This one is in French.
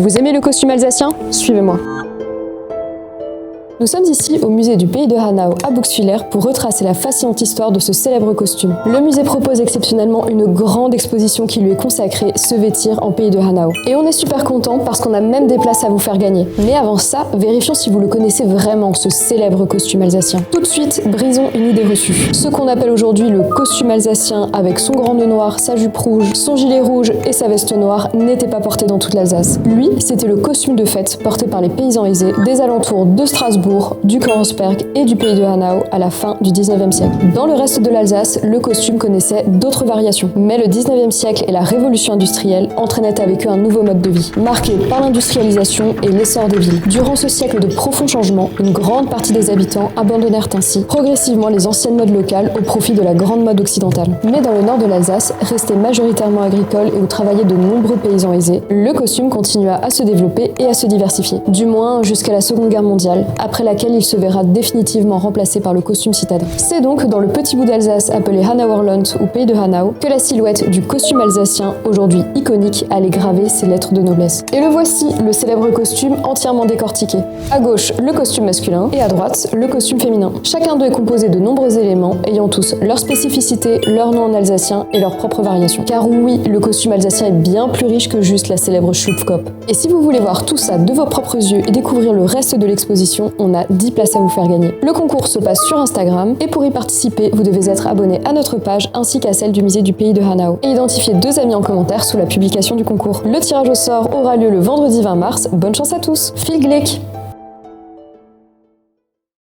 Vous aimez le costume alsacien? Suivez-moi. Nous sommes ici au musée du pays de Hanau à Buxwiller pour retracer la fascinante histoire de ce célèbre costume. Le musée propose exceptionnellement une grande exposition qui lui est consacrée, Se vêtir en pays de Hanau. Et on est super content parce qu'on a même des places à vous faire gagner. Mais avant ça, vérifions si vous le connaissez vraiment, ce célèbre costume alsacien. Tout de suite, brisons une idée reçue. Ce qu'on appelle aujourd'hui le costume alsacien avec son grand nœud noir, sa jupe rouge, son gilet rouge et sa veste noire n'était pas porté dans toute l'Alsace. Lui, c'était le costume de fête porté par les paysans aisés des alentours de Strasbourg, du Kreuzberg et du pays de Hanau à la fin du 19e siècle. Dans le reste de l'Alsace, le costume connaissait d'autres variations. Mais le 19e siècle et la révolution industrielle entraînaient avec eux un nouveau mode de vie, marqué par l'industrialisation et l'essor des villes. Durant ce siècle de profonds changements, une grande partie des habitants abandonnèrent ainsi progressivement les anciennes modes locales au profit de la grande mode occidentale. Mais dans le nord de l'Alsace, resté majoritairement agricole et où travaillaient de nombreux paysans aisés, le costume continua à se développer et à se diversifier. Du moins jusqu'à la Seconde Guerre mondiale, après laquelle il se verra définitivement remplacé par le costume citadin. C'est donc dans le petit bout d'Alsace appelé Hanauerland ou pays de Hanau que la silhouette du costume alsacien, aujourd'hui iconique, allait graver ses lettres de noblesse. Et le voici, le célèbre costume entièrement décortiqué. À gauche, le costume masculin et à droite, le costume féminin. Chacun d'eux est composé de nombreux éléments ayant tous leur spécificité, leur nom en alsacien et leurs propres variations. Car oui, le costume alsacien est bien plus riche que juste la célèbre Schubkopf. Et si vous voulez voir tout ça de vos propres yeux et découvrir le reste de l'exposition, on a 10 places à vous faire gagner. Le concours se passe sur Instagram et pour y participer, vous devez être abonné à notre page ainsi qu'à celle du musée du pays de Hanau et identifier 2 amis en commentaire sous la publication du concours. Le tirage au sort aura lieu le vendredi 20 mars. Bonne chance à tous. Viel Glück!